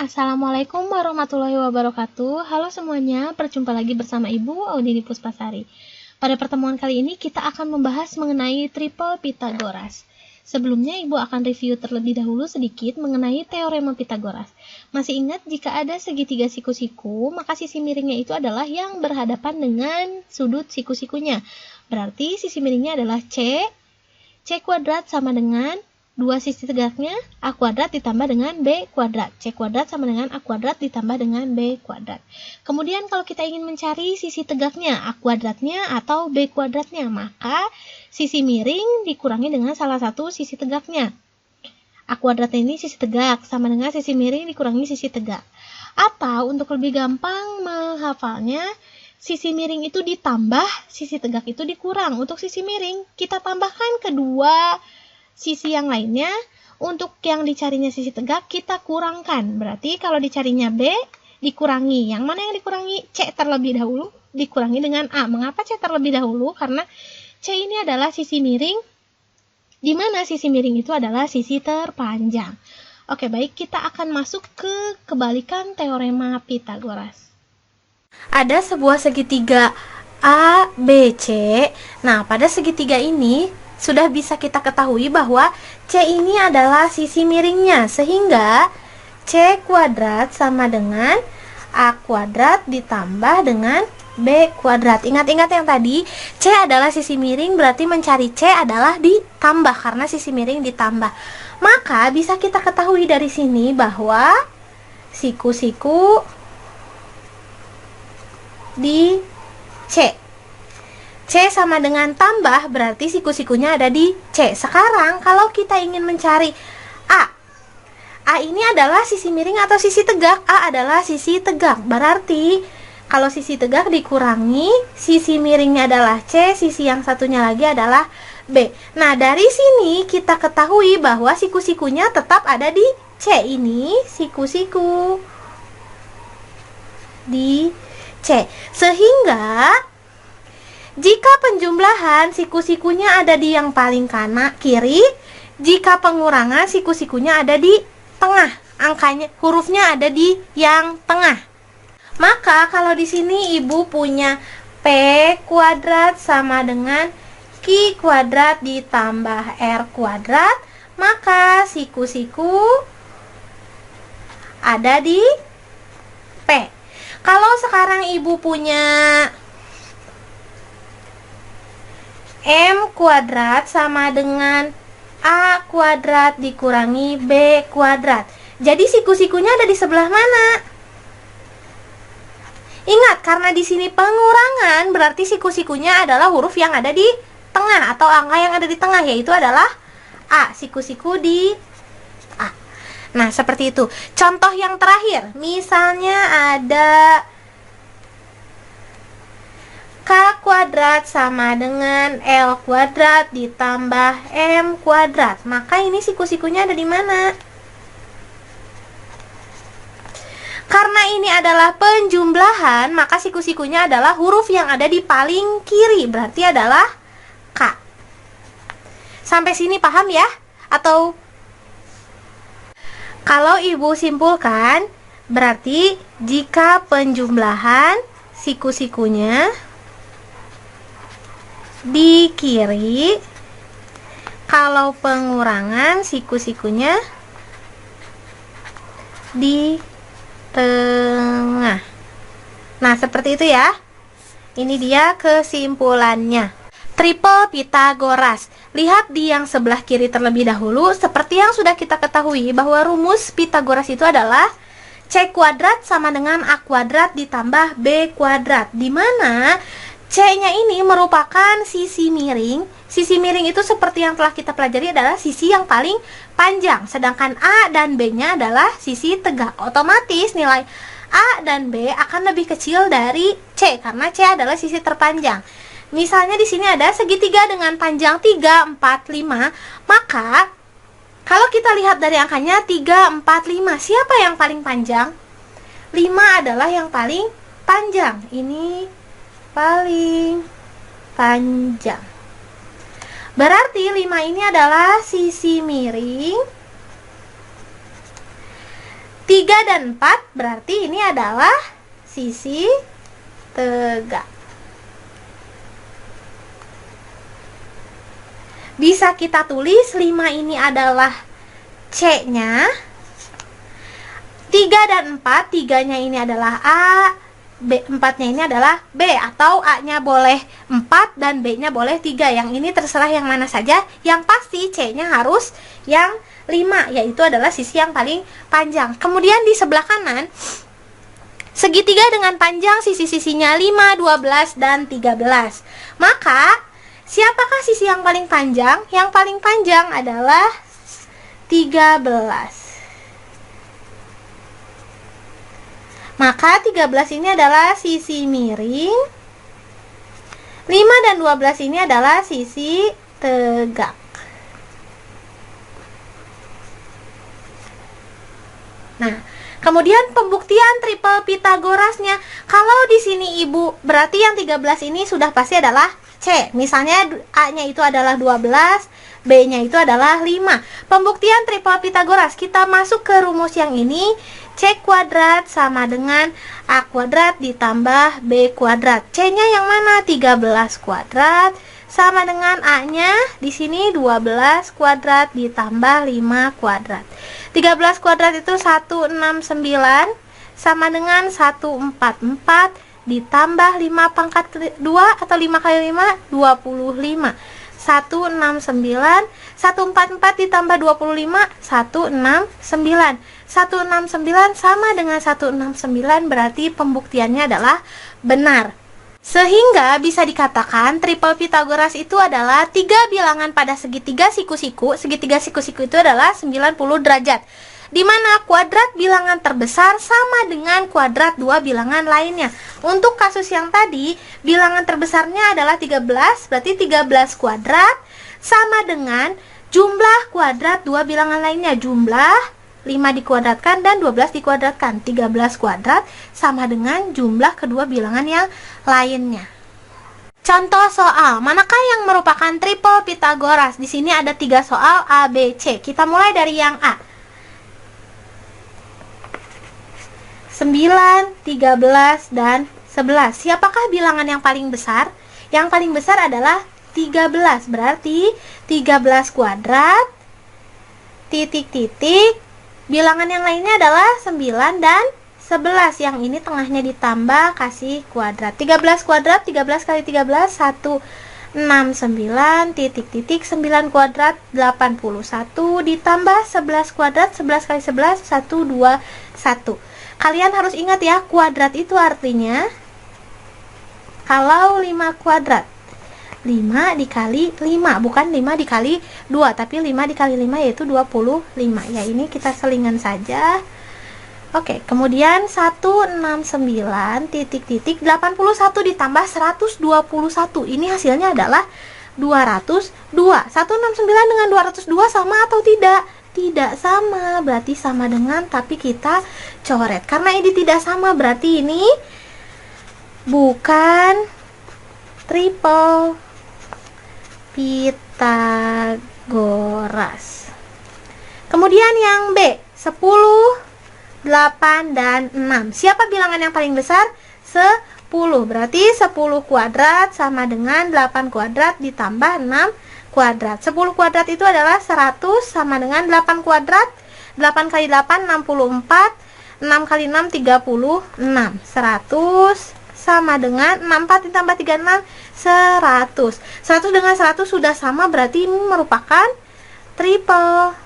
Assalamualaikum warahmatullahi wabarakatuh. Halo semuanya, berjumpa lagi bersama Ibu Audini Puspasari. Pada pertemuan kali ini kita akan membahas mengenai triple Pitagoras. Sebelumnya Ibu akan review terlebih dahulu sedikit mengenai teorema Pitagoras. Masih ingat jika ada segitiga siku-siku, maka sisi miringnya itu adalah yang berhadapan dengan sudut siku-sikunya. Berarti sisi miringnya adalah C kuadrat sama dengan 2 sisi tegaknya A kuadrat ditambah dengan B kuadrat. C kuadrat sama dengan A kuadrat ditambah dengan B kuadrat. Kemudian kalau kita ingin mencari sisi tegaknya A kuadratnya atau B kuadratnya, maka sisi miring dikurangi dengan salah satu sisi tegaknya. A kuadratnya ini sisi tegak sama dengan sisi miring dikurangi sisi tegak. Atau untuk lebih gampang menghafalnya, sisi miring itu ditambah, sisi tegak itu dikurang. Untuk sisi miring kita tambahkan kedua sisi yang lainnya. Untuk yang dicarinya sisi tegak kita kurangkan. Berarti kalau dicarinya B dikurangi. Yang mana yang dikurangi? C terlebih dahulu dikurangi dengan A. Mengapa C terlebih dahulu? Karena C ini adalah sisi miring, di mana sisi miring itu adalah sisi terpanjang. Oke, baik, kita akan masuk ke kebalikan teorema Pitagoras. Ada sebuah segitiga A, B, C. Nah, pada segitiga ini sudah bisa kita ketahui bahwa C ini adalah sisi miringnya, sehingga C kuadrat sama dengan A kuadrat ditambah dengan B kuadrat. Ingat-ingat yang tadi, C adalah sisi miring, berarti mencari C adalah ditambah karena sisi miring ditambah. Maka bisa kita ketahui dari sini bahwa siku-siku di C sama dengan tambah, berarti siku-sikunya ada di C. Sekarang kalau kita ingin mencari A ini adalah sisi miring atau sisi tegak? A adalah sisi tegak. Berarti kalau sisi tegak dikurangi, sisi miringnya adalah C, sisi yang satunya lagi adalah B. Nah, dari sini kita ketahui bahwa siku-sikunya tetap ada di C. Ini siku-siku di C. Sehingga jika penjumlahan siku-sikunya ada di yang paling kiri, jika pengurangan siku-sikunya ada di tengah, angkanya hurufnya ada di yang tengah. Maka kalau di sini Ibu punya P kuadrat sama dengan Q kuadrat ditambah R kuadrat, maka siku-siku ada di P. Kalau sekarang Ibu punya M kuadrat sama dengan A kuadrat dikurangi B kuadrat. Jadi siku-sikunya ada di sebelah mana? Ingat, karena di sini pengurangan, berarti siku-sikunya adalah huruf yang ada di tengah atau angka yang ada di tengah, yaitu adalah A. Siku-siku di A. Nah, seperti itu. Contoh yang terakhir, misalnya ada K kuadrat sama dengan L kuadrat ditambah M kuadrat. Maka ini siku-sikunya ada di mana? Karena ini adalah penjumlahan, maka siku-sikunya adalah huruf yang ada di paling kiri. Berarti adalah K. Sampai sini paham ya? Atau kalau Ibu simpulkan, berarti jika penjumlahan siku-sikunya di kiri, kalau pengurangan siku-sikunya di tengah. Nah, seperti itu ya. Ini dia kesimpulannya. Triple Pitagoras. Lihat di yang sebelah kiri terlebih dahulu. Seperti yang sudah kita ketahui bahwa rumus Pitagoras itu adalah C kuadrat sama dengan A kuadrat ditambah B kuadrat, di mana C-nya ini merupakan sisi miring. Sisi miring itu seperti yang telah kita pelajari adalah sisi yang paling panjang. Sedangkan A dan B-nya adalah sisi tegak. Otomatis nilai A dan B akan lebih kecil dari C karena C adalah sisi terpanjang. Misalnya di sini ada segitiga dengan panjang 3, 4, 5. Maka kalau kita lihat dari angkanya 3, 4, 5, siapa yang paling panjang? 5 adalah yang paling panjang. Ini paling panjang. Berarti 5 ini adalah sisi miring 3 dan 4 berarti ini adalah sisi tegak. Bisa kita tulis 5 ini adalah C-nya. 3 dan 4, 3-nya ini adalah A, 4-nya ini adalah B, atau A-nya boleh 4 dan B-nya boleh 3. Yang ini terserah yang mana saja. Yang pasti C-nya harus yang 5, yaitu adalah sisi yang paling panjang. Kemudian di sebelah kanan, segitiga dengan panjang sisi-sisinya 5, 12, dan 13. Maka, siapakah sisi yang paling panjang? Yang paling panjang adalah 13. Maka 13 ini adalah sisi miring. 5 dan 12 ini adalah sisi tegak. Nah, kemudian pembuktian triple Pitagorasnya. Kalau di sini Ibu, berarti yang 13 ini sudah pasti adalah C. Misalnya A-nya itu adalah 12, B-nya itu adalah 5. Pembuktian triple Pitagoras, kita masuk ke rumus yang ini. C kuadrat sama dengan A kuadrat ditambah B kuadrat. C-nya yang mana? 13 kuadrat sama dengan A-nya di sini 12 kuadrat ditambah 5 kuadrat. 13 kuadrat itu 169 sama dengan 144 ditambah 5 pangkat 2 atau 5 kali 5, 25. 169, 144 ditambah 25, 169. 169 sama dengan 169, berarti pembuktiannya adalah benar. Sehingga bisa dikatakan triple Pitagoras itu adalah 3 bilangan pada segitiga siku-siku. Segitiga siku-siku itu adalah 90 derajat. Di mana kuadrat bilangan terbesar sama dengan kuadrat 2 bilangan lainnya. Untuk kasus yang tadi, bilangan terbesarnya adalah 13, berarti 13 kuadrat sama dengan jumlah kuadrat 2 bilangan lainnya. Jumlah 5 dikuadratkan dan 12 dikuadratkan. 13 kuadrat sama dengan jumlah kedua bilangan yang lainnya. Contoh soal, manakah yang merupakan triple Pitagoras? Di sini ada 3 soal A, B, C. Kita mulai dari yang A. 9, 13, dan 11. Siapakah bilangan yang paling besar? Yang paling besar adalah 13. Berarti 13 kuadrat, titik-titik. Bilangan yang lainnya adalah 9 dan 11. Yang ini tengahnya ditambah, kasih kuadrat. 13 kuadrat, 13 kali 13, 169, titik-titik, 9 kuadrat, 81, ditambah 11 kuadrat, 11 kali 11, 121. Kalian harus ingat ya, kuadrat itu artinya kalau 5 kuadrat, 5 dikali 5, bukan 5 dikali 2, tapi 5 dikali 5 yaitu 25. Ya, ini kita selingan saja. Oke, kemudian 169 titik-titik 81 ditambah 121. Ini hasilnya adalah 202. 169 dengan 202 sama atau tidak? Tidak sama, berarti sama dengan, tapi kita coret. Karena ini tidak sama, berarti ini bukan triple Pitagoras. Kemudian yang B, 10, 8, dan 6. Siapa bilangan yang paling besar? 10. Berarti 10 kuadrat sama dengan 8 kuadrat ditambah 6 kuadrat. 10 kuadrat itu adalah 100 sama dengan 8 kuadrat. 8 kali 8, 64. 6 kali 6, 36. 100 sama dengan 64 ditambah 36, 100. 100 dengan 100 sudah sama, berarti ini merupakan triple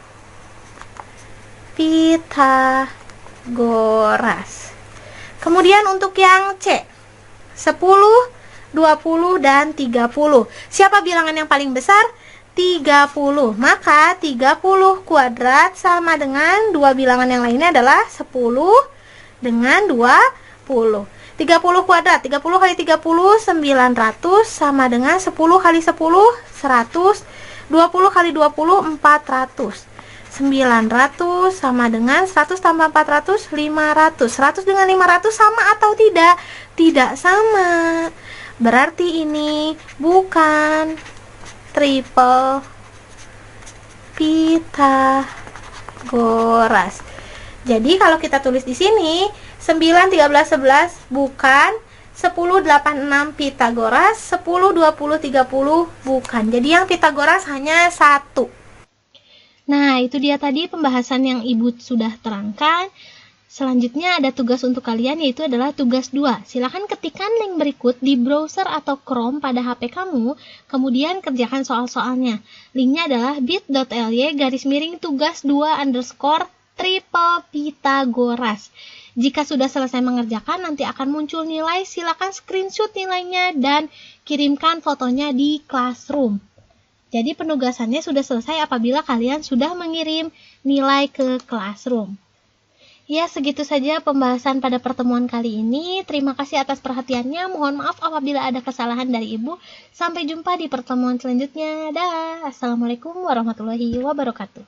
Pitagoras. Kemudian untuk yang C, 10, 20, dan 30. Siapa bilangan yang paling besar? 30. Maka 30 kuadrat sama dengan dua bilangan yang lainnya adalah 10 dengan 20. 30 kuadrat, 30 kali 30, 900 sama dengan 10 kali 10, 100. 20 kali 20, 400. 900 sama dengan 100 tambah 400, 500. 100 dengan 500 sama atau tidak? Tidak sama. Berarti ini bukan triple Pitagoras. Jadi kalau kita tulis di sini 9, 13, 11 bukan, 10, 8, 6 Pitagoras, 10, 20, 30 bukan. Jadi yang Pitagoras hanya 1. Nah, itu dia tadi pembahasan yang Ibu sudah terangkan. Selanjutnya ada tugas untuk kalian, yaitu adalah tugas 2. Silakan ketikkan link berikut di browser atau Chrome pada HP kamu, kemudian kerjakan soal-soalnya. Linknya adalah bit.ly/tugas 2_ triple Pitagoras. Jika sudah selesai mengerjakan, nanti akan muncul nilai. Silakan screenshot nilainya dan kirimkan fotonya di Classroom. Jadi penugasannya sudah selesai apabila kalian sudah mengirim nilai ke Classroom. Ya, segitu saja pembahasan pada pertemuan kali ini. Terima kasih atas perhatiannya. Mohon maaf apabila ada kesalahan dari Ibu. Sampai jumpa di pertemuan selanjutnya. Dah. Assalamualaikum warahmatullahi wabarakatuh.